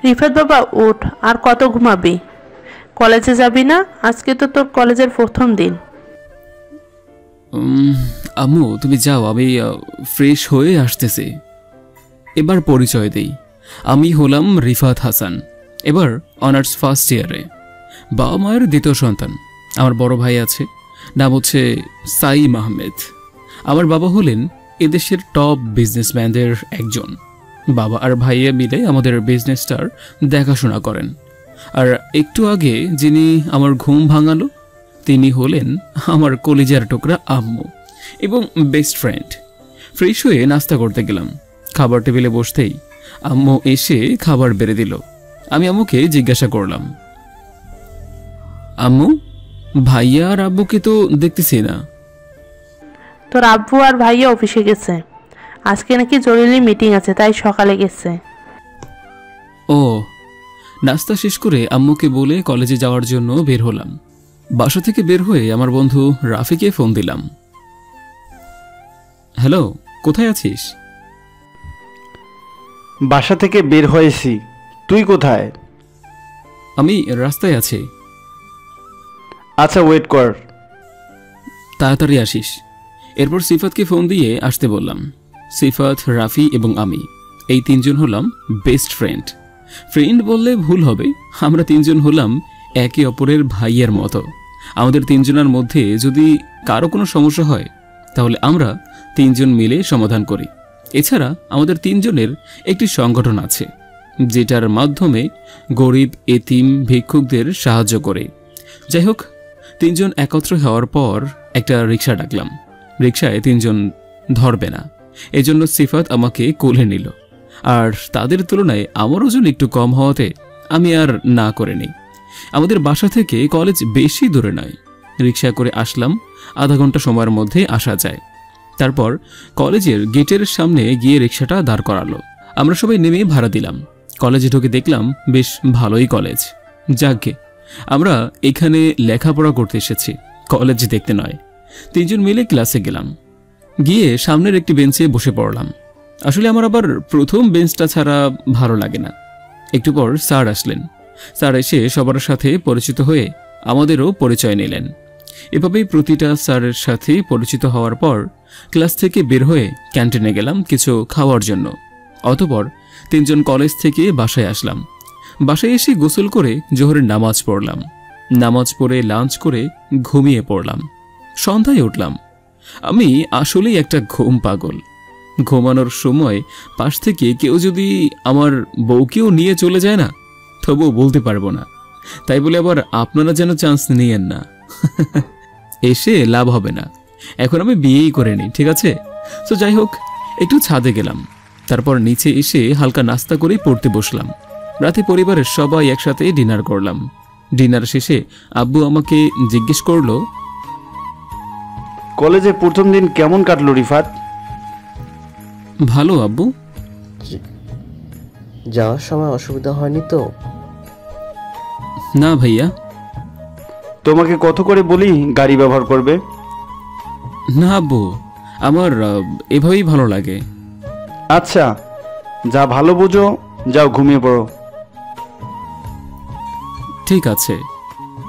রিফাত বাবা উঠ, আর কত ঘুমাবি? কলেজে যাবি না? আজকে তো তোর কলেজের প্রথম দিন। আম্মু তুমি যাও, আমি ফ্রেশ হয়ে আসতেছি। এবার পরিচয় দেই, আমি হলাম রিফাত হাসান, এবার অনার্স ফার্স্ট ইয়ারে। বাবা মায়ের দ্বিতীয় সন্তান। আমার বড় ভাই আছে, নাম হচ্ছে সাইম আহমেদ। আমার বাবা হলেন এদেশের টপ বিজনেসম্যানদের একজন। বাবা আর ভাইয়া মিলে আমাদের বিজনেসটার দেখাশোনা করেন। আর একটু আগে যিনি আমার ঘুম ভাঙালো তিনি হলেন আমার কলিজার টুকরা আম্মু এবং বেস্ট ফ্রেন্ড। ফ্রেশ হয়ে নাস্তা করতে গেলাম। খাবার টেবিলে বসতেই আম্মু এসে খাবার বেড়ে দিল। আমি আম্মুকে জিজ্ঞাসা করলাম, আম্মু ভাইয়া আর আব্বুকে তো দেখতেছি না। তোর আব্বু আর ভাইয়া অফিসে গেছে, আজকে নাকি জরুরি মিটিং আছে, তাই সকালে গেছে। ও। নাস্তা শেষ করে আম্মুকে বলে কলেজে যাওয়ার জন্য বের হলাম। বাসা থেকে বের হয়ে আমার বন্ধু রাফিকে ফোন দিলাম। হ্যালো, কোথায় আছিস? বাসা থেকে বের হয়েছি, তুই কোথায়? আমি রাস্তায় আছি। আচ্ছা ওয়েট কর। তাড়াতাড়ি আসিস। এরপর সিফাতকে ফোন দিয়ে আসতে বললাম। সিফাত, রাফি এবং আমি এই তিনজন হলাম বেস্ট ফ্রেন্ড। ফ্রেন্ড বললে ভুল হবে, আমরা তিনজন হলাম একে অপরের ভাইয়ের মতো। আমাদের তিনজনের মধ্যে যদি কারো কোনো সমস্যা হয় তাহলে আমরা তিনজন মিলে সমাধান করি। এছাড়া আমাদের তিনজনের একটি সংগঠন আছে যেটার মাধ্যমে গরিব, এতিম, ভিক্ষুকদের সাহায্য করে। যাই হোক, তিনজন একত্র হওয়ার পর একটা রিক্সা ডাকলাম। রিক্সায় তিনজন ধরবে না, এজন্য সিফাত আমাকে কোলে নিল। আর তাদের তুলনায় আমার ওজন একটু কম হওয়াতে আমি আর না করে নিই। আমাদের বাসা থেকে কলেজ বেশি দূরে নয়, রিক্সা করে আসলাম, আধা ঘন্টা সময়ের মধ্যে আসা যায়। তারপর কলেজের গেটের সামনে গিয়ে রিক্সাটা দাঁড় করালো। আমরা সবাই নেমে ভাড়া দিলাম। কলেজে ঢুকে দেখলাম বেশ ভালোই কলেজ। যাকগে, আমরা এখানে লেখাপড়া করতে এসেছি, কলেজ দেখতে নয়। তিনজন মিলে ক্লাসে গেলাম। গিয়ে সামনের একটি বেঞ্চে বসে পড়লাম। আসলে আমার আবার প্রথম বেঞ্চটা ছাড়া ভালো লাগে না। একটু পর স্যার আসলেন। স্যার এসে সবার সাথে পরিচিত হয়ে আমাদেরও পরিচয় নিলেন। এভাবেই প্রতিটা স্যারের সাথে পরিচিত হওয়ার পর ক্লাস থেকে বের হয়ে ক্যান্টিনে গেলাম কিছু খাওয়ার জন্য। অতঃপর তিনজন কলেজ থেকে বাসায় আসলাম। বাসায় এসে গোসল করে জোহরের নামাজ পড়লাম। নামাজ পড়ে লাঞ্চ করে ঘুমিয়ে পড়লাম। সন্ধ্যায় উঠলাম। আমি আসলেই একটা ঘুম পাগল। ঘুমানোর সময় পাশ থেকে কেউ যদি আমার বউকেও নিয়ে চলে যায় না, তবুও বলতে পারবো না। তাই বলে আবার আপনারা যেন চান্স নিয়েন না, এসে লাভ হবে না। এখন আমি বিয়েই করে নিই, ঠিক আছে? তো যাই হোক, একটু ছাদে গেলাম। তারপর নিচে এসে হালকা নাস্তা করে পড়তে বসলাম। রাতে পরিবারের সবাই একসাথে ডিনার করলাম। ডিনার শেষে আব্বু আমাকে জিজ্ঞেস করলো, কলেজে প্রথম দিন কেমন কাটলো রিফাত? ভালো আব্বু। যাওয়ার সময় অসুবিধা হয়নি তো? না ভাইয়া। তোমাকে কত করে বলি গাড়ি ব্যবহার করবে? না আব্বু, আমার এভাবেই ভালো লাগে। আচ্ছা, যা ভালো বুঝো, যাও ঘুমিয়ে পড়ো। ঠিক আছে।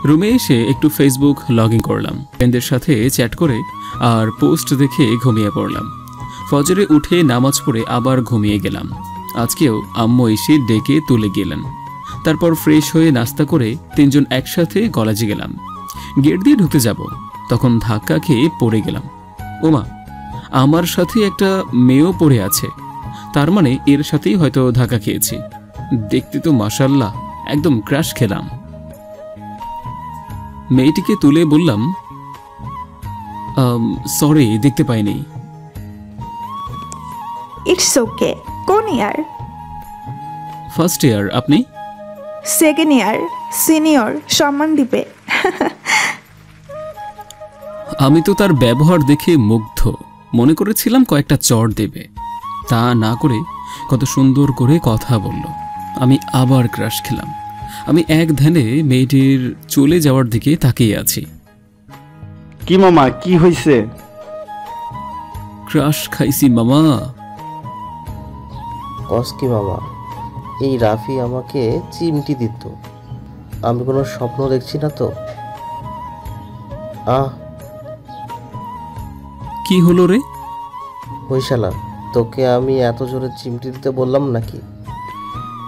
রুমে এসে একটু ফেসবুক লগ ইন করলাম, ফ্রেন্ডদের সাথে চ্যাট করে আর পোস্ট দেখে ঘুমিয়ে পড়লাম। ফজরে উঠে নামাজ পড়ে আবার ঘুমিয়ে গেলাম। আজকেও আম্মু এসে ডেকে তুলে গেলেন। তারপর ফ্রেশ হয়ে নাস্তা করে তিনজন একসাথে কলেজে গেলাম। গেট দিয়ে ঢুকতে যাব, তখন ধাক্কা খেয়ে পড়ে গেলাম। ওমা, আমার সাথে একটা মেয়েও পড়ে আছে, তার মানে এর সাথেই হয়তো ধাক্কা খেয়েছি। দেখতে তো মাশাআল্লাহ একদম ক্র্যাশ খেলাম। মেয়েটিকে তুলে বললাম, সরি, দেখতে পাইনি। It's okay. কোন ইয়ার? First year. আপনি? Second year. সিনিয়র, সম্মান দিবে। আমি তো তার ব্যবহার দেখে মুগ্ধ, মনে করেছিলাম কয়েকটা চড় দেবে। তা না করে কত সুন্দর করে কথা বলল। আমি আবার ক্রাশ খেলাম। আমি এক ধ্যানে মেয়েটির চলে যাওয়ার দিকে তাকিয়ে আছি। কি মামা, কি হয়েছে? ক্রাশ খাইছি মামা। কস কি মামা? এই রাফি আমাকে চিমটি দিত। আমি কোনো স্বপ্ন দেখছি না তো? কি হলো রে? ওই শালা, তোকে আমি এত জোরে চিমটি দিতে বললাম নাকি?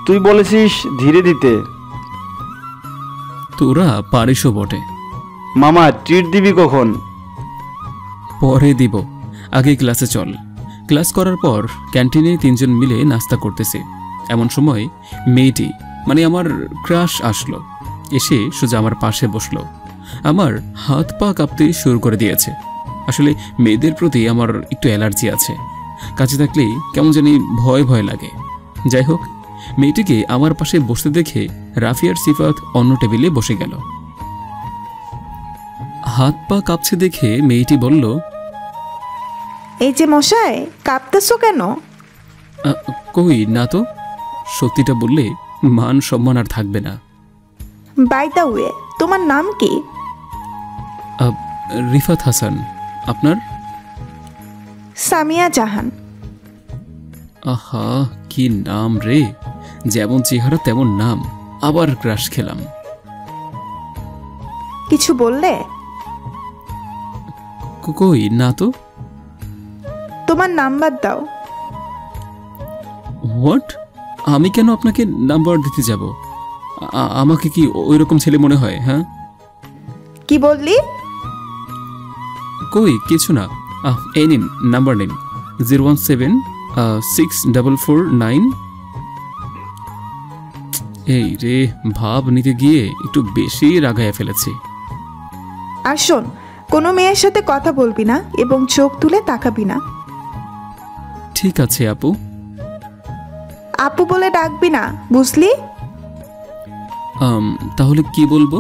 তুই বলেছিস ধীরে দিতে। তোরা পারিসও বটে। মামা ট্রিট দিবি কখন? পরে দিব, আগে ক্লাসে চল। ক্লাস করার পর ক্যান্টিনে তিনজন মিলে নাস্তা করতেছে। এমন সময় মেয়েটি, মানে আমার ক্রাশ আসলো। এসে সোজা আমার পাশে বসলো। আমার হাত পা কাঁপতে শুরু করে দিয়েছে। আসলে মেয়েদের প্রতি আমার একটু অ্যালার্জি আছে। কাছে থাকলেই কেমন জানি ভয় ভয় লাগে। যাই হোক, মেয়েটিকে আমার পাশে বসতে দেখে রাফি আর সিফাত অন্য টেবিলে বসে গেল। হাত পা কাঁপছে দেখে মেয়েটি বলল, এই যে মশাই, কাঁপতেছো কেন? কই না তো। সত্যিটা বললে মান সম্মান আর থাকবে না। বাই দ্য ওয়ে, তোমার নাম কি? রিফাত হাসান। আপনার? সামিয়া জাহান। আহা, কি নাম রে! যেমন চেহারা তেমন নাম, আবার ক্রাশ খেলাম। কিছু বললে? কই না তো। তোমার নাম্বার দাও। হোয়াট? আমি কেন আপনাকে নাম্বার দিতে যাব? আমাকে কি ওই রকম ছেলে মনে হয়? হ্যাঁ, কি বললি? কই কিছু না। এই নিন, নাম্বার নিন, 0176449। এই রে, ভাব নিতে গিয়ে একটু বেশি রাগায় ফেলেছি। আর শোন, কোনো মেয়ের সাথে কথা বলবি না এবং চোখ তুলে তাকাবি না। ঠিক আছে আপু। আপু বলে ডাকবি না, বুঝলি? তাহলে কি বলবো?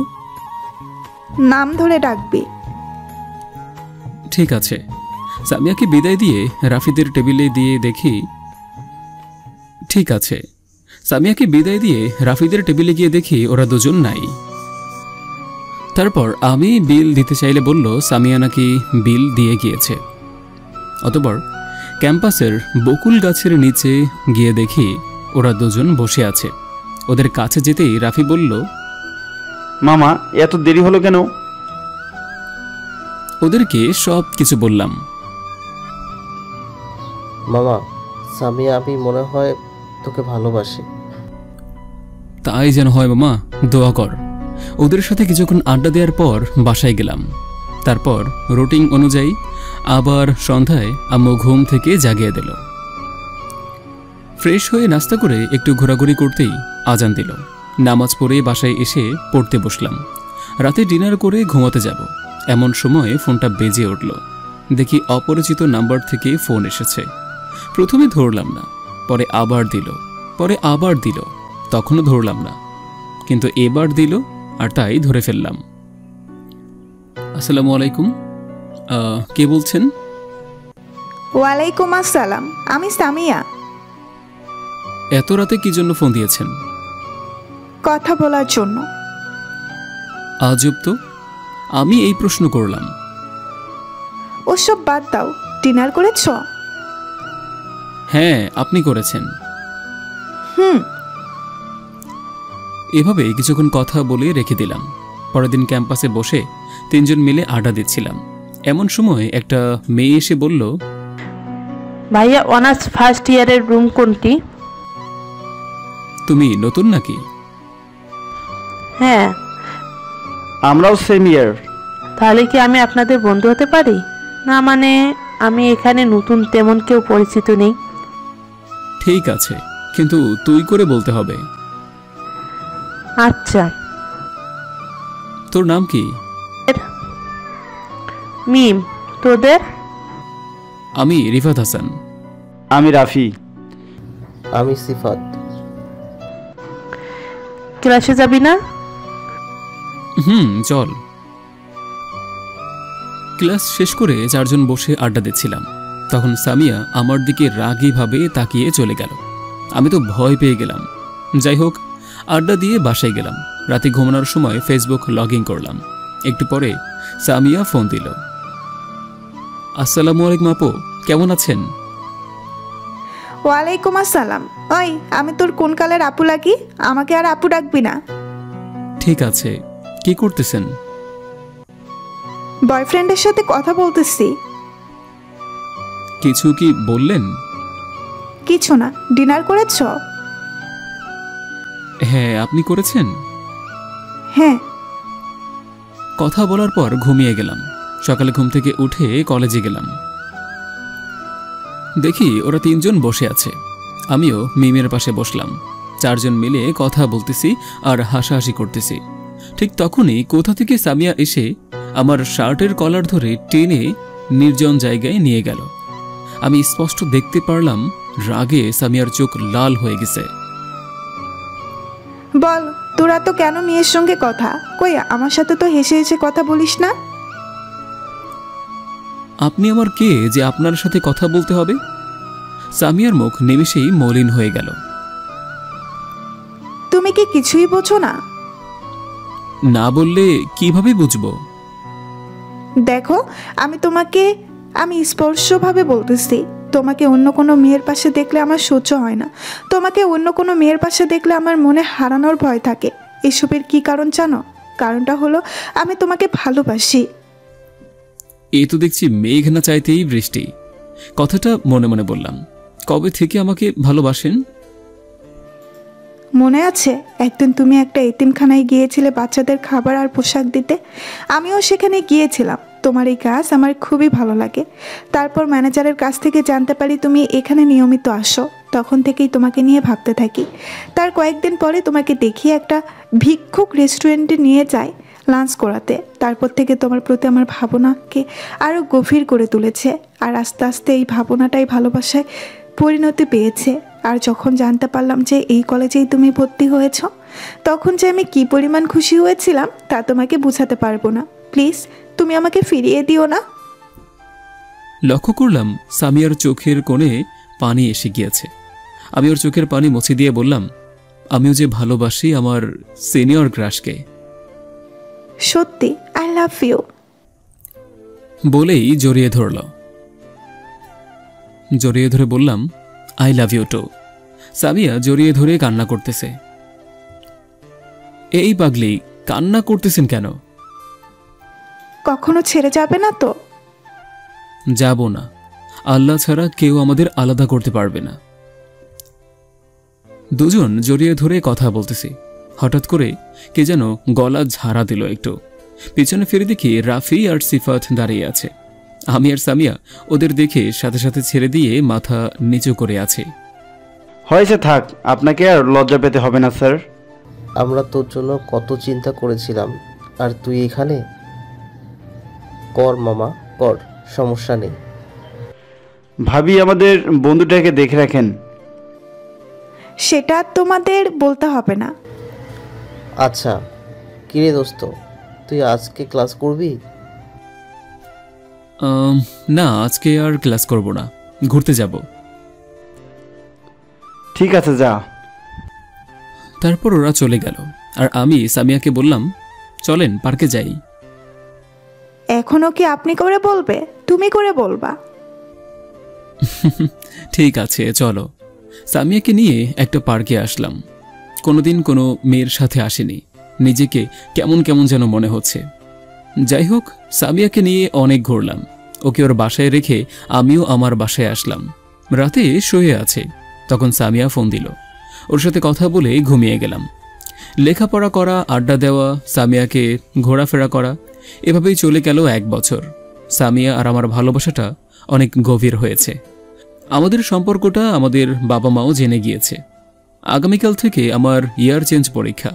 নাম ধরে ডাকবি। ঠিক আছে। সামিয়াকে বিদায় দিয়ে রাফিদের টেবিলে দিয়ে দেখি। ঠিক আছে, সামিয়াকে বিদায় দিয়ে রাফিদের টেবিলে গিয়ে দেখি ওরা দুজন নাই। তারপর আমি বিল দিতে চাইলে বলল সামিয়া নাকি বিল দিয়ে গিয়েছে। অতঃপর ক্যাম্পাসের বকুল গাছের নিচে গিয়ে দেখি ওরা দুজন বসে আছে। ওদের কাছে যেতেই রাফি বলল, মামা এত দেরি হলো কেন? ওদেরকে সব কিছু বললাম। মামা, সামিয়া আমি মনে হয় তোকে ভালোবাসি। তাই যেন হয় মামা, দোয়া কর। ওদের সাথে কিছুক্ষণ আড্ডা দেওয়ার পর বাসায় গেলাম। তারপর রুটিন অনুযায়ী আবার সন্ধ্যায় আম্মু ঘুম থেকে জাগিয়ে দিল। ফ্রেশ হয়ে নাস্তা করে একটু ঘোরাঘুরি করতেই আজান দিল। নামাজ পড়ে বাসায় এসে পড়তে বসলাম। রাতে ডিনার করে ঘুমাতে যাব, এমন সময় ফোনটা বেজে উঠল। দেখি অপরিচিত নাম্বার থেকে ফোন এসেছে। প্রথমে ধরলাম না, পরে আবার দিল, তখনও ধরলাম না, কিন্তু এবার দিল আর তাই ধরে ফেললাম। আসসালামু আলাইকুম, কে বলছেন? ওয়ালাইকুম আসসালাম, আমি সামিয়া। এত রাতে কি জন্য ফোন দিয়েছেন? কথা বলার জন্য। আজব তো, আমি এই প্রশ্ন করলাম। ওসব বাদ দাও, ডিনার করেছ? হ্যাঁ, আপনি করেছেন। এভাবে কিছুক্ষণ কথা বলে রেখে দিলাম। পরের দিন ক্যাম্পাসে বসে তিনজন মিলে আড্ডা দিচ্ছিলাম। এমন সময় একটা মেয়ে এসে বলল, ভাইয়া অনার্স ফার্স্ট ইয়ারের রুম কোনটি? তুমি নতুন নাকি? হ্যাঁ। আমরাও সেম ইয়ার। তাহলে কি আমি আপনাদের বন্ধু হতে পারি? না মানে আমি এখানে নতুন, তেমন কেউ পরিচিত নেই। ঠিক আছে, কিন্তু তুই করে বলতে হবে। আচ্ছা। তোর নাম কি? মিম। তোদের? আমি রিফাত হাসান। আমি রাফি। আমি সিফাত। ক্লাসে যাবি না? চল। ক্লাস শেষ করে চারজন বসে আড্ডা দিচ্ছিলাম। তখন সামিয়া আমার দিকে রাগীভাবে তাকিয়ে চলে গেল। আমি তো ভয় পেয়ে গেলাম। যাই হোক, আড্ডা দিয়ে বাসায় গেলাম। রাতে ঘুমানোর সময় ফেসবুক লগ ইন করলাম। একটু পরে সামিয়া ফোন দিল। আসসালামু আলাইকুম আপু, কেমন আছেন? ওয়ালাইকুম আসসালাম, ওই, আমি তোর কোন কালের আপু লাগি? আমাকে আর আপু ডাকবি না। ঠিক আছে, কি করতেছেন? বয়ফ্রেন্ডের সাথে কথা বলতেছি। কিছু কি বললেন? কিছু না। ডিনার করেছ? হ্যাঁ, আপনি করেছেন? হ্যাঁ। কথা বলার পর ঘুমিয়ে গেলাম। সকালে ঘুম থেকে উঠে কলেজে গেলাম। দেখি ওরা 3 জন বসে আছে। আমিও মিমের পাশে বসলাম। 4 জন মিলে কথা বলতেছি আর হাসাহাসি করতেছি। ঠিক তখনই কোথা থেকে সামিয়া এসে আমার শার্টের কলার ধরে টেনে নির্জন জায়গায় নিয়ে গেল। আমি স্পষ্ট দেখতে পারলাম রাগে সামিয়ার চোখ লাল হয়ে গেছে। বল, তোরা তো কেন মেয়ের সঙ্গে কথা? কই, আমার সাথে তো হেসে হেসে কথা বলিস না। আপনি আমার কে যে আপনার সাথে কথা বলতে হবে? সামিয়ার মুখ নিমেষেই মলিন হয়ে গেল। তুমি কি কিছুই বোঝো না? না বললে কিভাবে বুঝবো? দেখো, আমি স্পর্শভাবে বলতেছি, তোমাকে অন্য কোনো মেয়ের পাশে দেখলে আমার সহ্য হয় না। তোমাকে অন্য কোনো মেয়ের পাশে দেখলে আমার মনে হারানোর ভয় থাকে। এসবের কি কারণ জানো? কারণটা হলো আমি তোমাকে ভালোবাসি। এই তো দেখছি মেঘ না চাইতেই বৃষ্টি। কথাটা মনে মনে বললাম। কবে থেকে আমাকে ভালোবাসেন? মনে আছে একদিন তুমি একটা এতিমখানায় গিয়েছিলে বাচ্চাদের খাবার আর পোশাক দিতে? আমিও সেখানে গিয়েছিলাম। তোমার এই কাজ আমার খুবই ভালো লাগে। তারপর ম্যানেজারের কাছ থেকে জানতে পারি তুমি এখানে নিয়মিত আসো। তখন থেকেই তোমাকে নিয়ে ভাবতে থাকি। তার কয়েকদিন পরে তোমাকে দেখি একটা ভিক্ষুক রেস্টুরেন্টে নিয়ে যায় লাঞ্চ করাতে। তারপর থেকে তোমার প্রতি আমার ভাবনাকে আরও গভীর করে তুলেছে। আর আস্তে আস্তে এই ভাবনাটাই ভালোবাসায় পরিণতি পেয়েছে। আর যখন জানতে পারলাম যে এই কলেজেই তুমি ভর্তি হয়েছ, তখন যে আমি কি পরিমাণ খুশি হয়েছিলাম তা তোমাকে বোঝাতে পারবো না। প্লিজ, তুমি আমাকে ফিরিয়ে দিও না। লক্ষ্য করলাম সামিয়ার চোখের কোণে পানি এসে গিয়েছে। আমি ওর চোখের পানি মুছে দিয়ে বললাম, আমিও যে ভালোবাসি আমার সিনিয়র ক্রাশকে। সত্যি, আই লাভ ইউ। বলেই জড়িয়ে ধরল। জড়িয়ে ধরে বললাম, I love you too. Samia জড়িয়ে ধরে কান্না করতেছে। এই পাগলি, কান্না করতেছেন কেন? কখনো ছেড়ে যাবে না তো? যাব না। আল্লাহ ছাড়া কেউ আমাদের আলাদা করতে পারবে না। দুজন জড়িয়ে ধরে কথা বলতেছি। হঠাৎ করে কে যেন গলা ঝাড়া দিল একটু। পিছনে ফিরে দেখি রাফি আর সিফাত দাঁড়িয়ে আছে। আমি আর সামিয়া ওদের দেখে সাথে সাথে ছেড়ে দিয়ে মাথা নিচু করে আছে। হয়েছে, থাক, আপনাকে আর লজ্জা পেতে হবে না স্যার। আমরা তোর জন্য কত চিন্তা করেছিলাম, আর তুই এখানে? কর মামা, কর, সমস্যা নেই। ভাবি আমাদের বন্ধুটাকে দেখে রাখেন। সেটা তোমাদের বলতে হবে না। আচ্ছা, কিরে দোস্ত, তুই আজকে ক্লাস করবি? না, আজকে আর ক্লাস করব না, ঘুরতে যাব। ঠিক আছে, যা। তারপর ওরা চলে গেল আর আমি সামিয়াকে বললাম, চলেন পার্কে যাই। এখনো কি আপনি করে বলবে? তুমি করে বলবা। ঠিক আছে, চলো। সামিয়াকে নিয়ে একটা পার্কে আসলাম। কোনোদিন কোনো মেয়ের সাথে আসেনি। নিজেকে কেমন কেমন যেন মনে হচ্ছে। যাই হোক, সামিয়াকে নিয়ে অনেক ঘুরলাম। ওকে ওর বাসায় রেখে আমিও আমার বাসায় আসলাম। রাতে শুয়ে আছে, তখন সামিয়া ফোন দিল। ওর সাথে কথা বলে ঘুমিয়ে গেলাম। লেখাপড়া করা, আড্ডা দেওয়া, সামিয়াকে ঘোরাফেরা করা, এভাবেই চলে গেল 1 বছর। সামিয়া আর আমার ভালোবাসাটা অনেক গভীর হয়েছে। আমাদের সম্পর্কটা আমাদের বাবা মাও জেনে গিয়েছে। আগামীকাল থেকে আমার ইয়ার চেঞ্জ পরীক্ষা।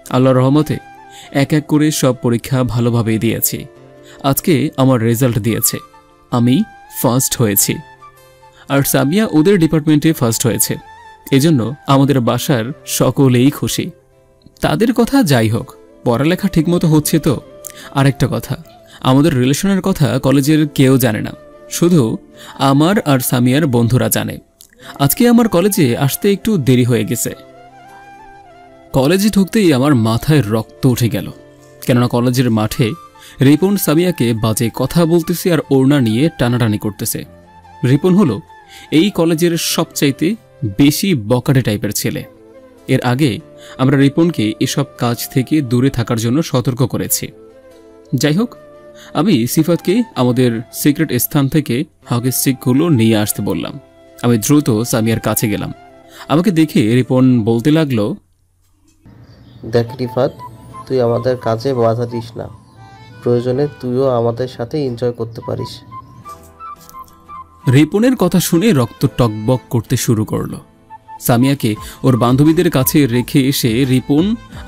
আল্লাহর রহমতে এক এক করে সব পরীক্ষা ভালোভাবে দিয়েছি। আজকে আমার রেজাল্ট দিয়েছে। আমি ফার্স্ট হয়েছি, আর সামিয়া ওদের ডিপার্টমেন্টে ফার্স্ট হয়েছে। এজন্য আমাদের বাসার সকলেই খুশি। তাদের কথা যাই হোক, পড়ালেখা ঠিকমতো হচ্ছে তো। আরেকটা কথা, আমাদের রিলেশনের কথা কলেজের কেউ জানে না, শুধু আমার আর সামিয়ার বন্ধুরা জানে। আজকে আমার কলেজে আসতে একটু দেরি হয়ে গেছে। কলেজে ঢুকতেই আমার মাথায় রক্ত উঠে গেল, কেননা কলেজের মাঠে রিপন সামিয়াকে বাজে কথা বলতেছে আর ওড়না নিয়ে টানাটানি করতেছে। রিপন হলো এই কলেজের সবচাইতে বেশি বকাটে টাইপের ছেলে। এর আগে আমরা রিপনকে এসব কাজ থেকে দূরে থাকার জন্য সতর্ক করেছি। যাই হোক, আমি সিফাতকে আমাদের সিক্রেট স্থান থেকে হকি স্টিকগুলো নিয়ে আসতে বললাম। আমি দ্রুত সামিয়ার কাছে গেলাম। আমাকে দেখে রিপন বলতে লাগলো, দেখ রিফাত, তুই আমাদের কাজে বাধা দিস না, প্রয়োজনে তুইও আমাদের সাথে এনজয় করতে পারিস। রিপনের কথা শুনে রক্ত টকবক করতে শুরু করলো। সামিয়াকে ওর বান্ধবীদের কাছে রেখে এসে রিপন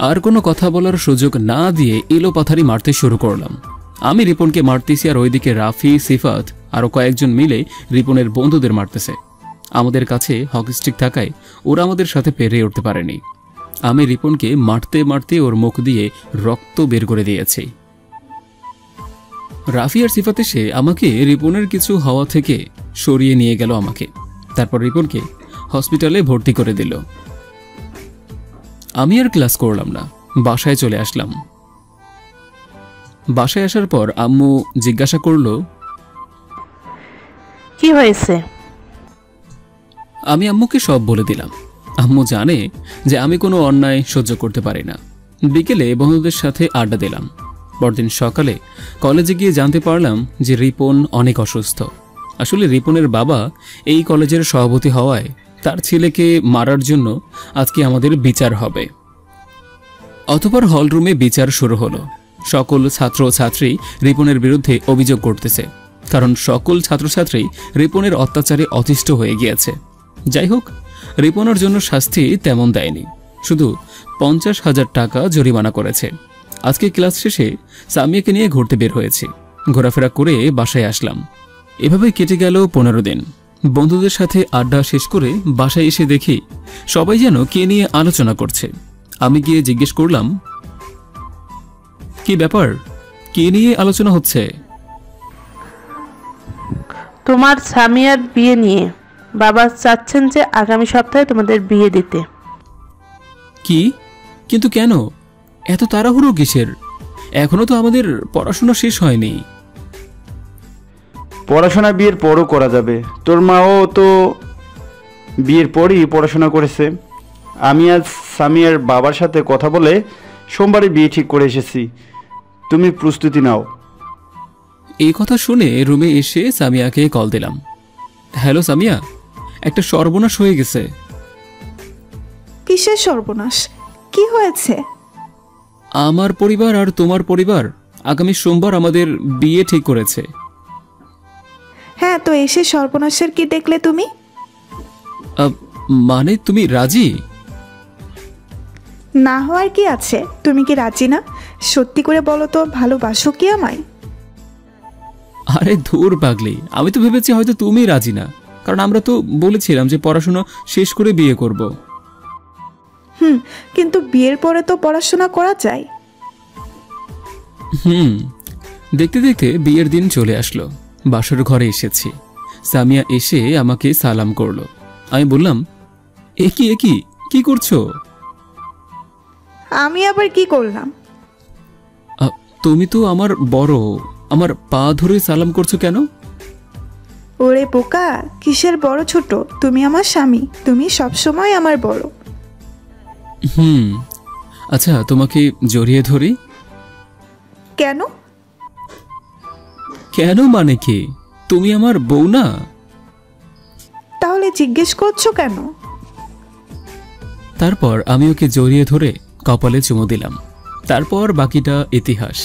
আর কোনো কথা বলার সুযোগ না দিয়ে এলোপাথারি মারতে শুরু করলাম। আমি রিপনকে মারতেছি আর ওইদিকে রাফি, সিফাত আরও কয়েকজন মিলে রিপনের বন্ধুদের মারতেছে। আমাদের কাছে হকি স্টিক থাকায় ওরা আমাদের সাথে পেরিয়ে উঠতে পারেনি। আমি রিপনকে মারতে মারতে ওর মুখ দিয়ে রক্ত বের করে দিয়েছি। রাফি আর সিফাত এসে আমাকে রিপনের কিছু হাওয়া থেকে সরিয়ে নিয়ে গেল আমাকে। তারপর রিপনকে হসপিটালে ভর্তি করে দিল। আমি আর ক্লাস করলাম না, বাসায় চলে আসলাম। বাসায় আসার পর আম্মু জিজ্ঞাসা করলো, কি হয়েছে? আমি আম্মুকে সব বলে দিলাম। আম্মু জানে যে আমি কোনো অন্যায় সহ্য করতে পারি না। বিকেলে বন্ধুদের সাথে আড্ডা দিলাম। পরদিন সকালে কলেজে গিয়ে জানতে পারলাম যে রিপন অনেক অসুস্থ। আসলে রিপনের বাবা এই কলেজের সভাপতি হওয়ায় তার ছেলেকে মারার জন্য আজকে আমাদের বিচার হবে। অতঃপর হলরুমে বিচার শুরু হলো। সকল ছাত্র ছাত্রী রিপনের বিরুদ্ধে অভিযোগ করতেছে, কারণ সকল ছাত্রছাত্রী রিপনের অত্যাচারে অতিষ্ঠ হয়ে গিয়েছে। যাই হোক, রিপনের জন্য শাস্তি তেমন দেয়নি, শুধু 50,000 টাকা জরিমানা করেছে। আজকে ক্লাস শেষে সামিয়াকে নিয়ে ঘুরতে বের হয়েছি। ঘোরাফেরা করে বাসায় আসলাম। এভাবে কেটে গেল 15 দিন। বন্ধুদের সাথে আড্ডা শেষ করে বাসায় এসে দেখি সবাই যেন কে নিয়ে আলোচনা করছে। আমি গিয়ে জিজ্ঞেস করলাম, কি ব্যাপার, কে নিয়ে আলোচনা হচ্ছে? তোমার সামিয়ার বিয়ে নিয়ে। বাবা চাচ্ছেন যে আগামী সপ্তাহে তোমাদের বিয়ে দিতে। কি? কিন্তু কেন এত তাড়াহুড়ো কিসের? এখনো তো আমাদের পড়াশোনা শেষ হয়নি। পড়াশোনা বিয়ের পরও করা যাবে। তোর মাও তো বিয়ের পরই পড়াশোনা করেছে। আমি আজ সামিয়ার বাবার সাথে কথা বলে সোমবারে বিয়ে ঠিক করে এসেছি। তুমি প্রস্তুতি নাও। এই কথা শুনে রুমে এসে সামিয়াকে কল দিলাম। হ্যালো সামিয়া, একটা সর্বনাশ হয়ে গেছে। কিসের সর্বনাশ? কি হয়েছে? আমার পরিবার আর তোমার পরিবার আগামী সোমবার আমাদের বিয়ে ঠিক করেছে। হ্যাঁ, তো এসে সর্বনাশের কি দেখলে তুমি? মানে তুমি রাজি? না হওয়ার কি আছে? তুমি কি রাজি না? সত্যি করে বলো তো, ভালোবাসো কি আমায়? আরে ধুর পাগলি, আমি তো ভেবেছি হয়তো তুমি রাজি না, কারণ আমরা তো বলেছিলাম যে পড়াশোনা শেষ করে বিয়ে করব। কিন্তু বিয়ের পরে তো পড়াশোনা করা যায়। দেখতে দেখতে বিয়ের দিন চলে আসলো। বাসর ঘরে এসেছি। সামিয়া এসে আমাকে সালাম করলো। আমি বললাম, একি কি করছো? আমি আবার কি করলাম? তুমি তো আমার বড়, আমার পা ধরে সালাম করছো কেন? ওরে বোকা, কিসের বড় ছোট? তুমি আমার স্বামী, তুমি সবসময় আমার বড়। আচ্ছা, তোমাকে জড়িয়ে ধরি। কেন? কেন মানে কি? তুমি আমার বউ না? তাহলে জিজ্ঞেস করছো কেন? তারপর আমি ওকে জড়িয়ে ধরে কপালে চুমু দিলাম। তারপর বাকিটা ইতিহাস।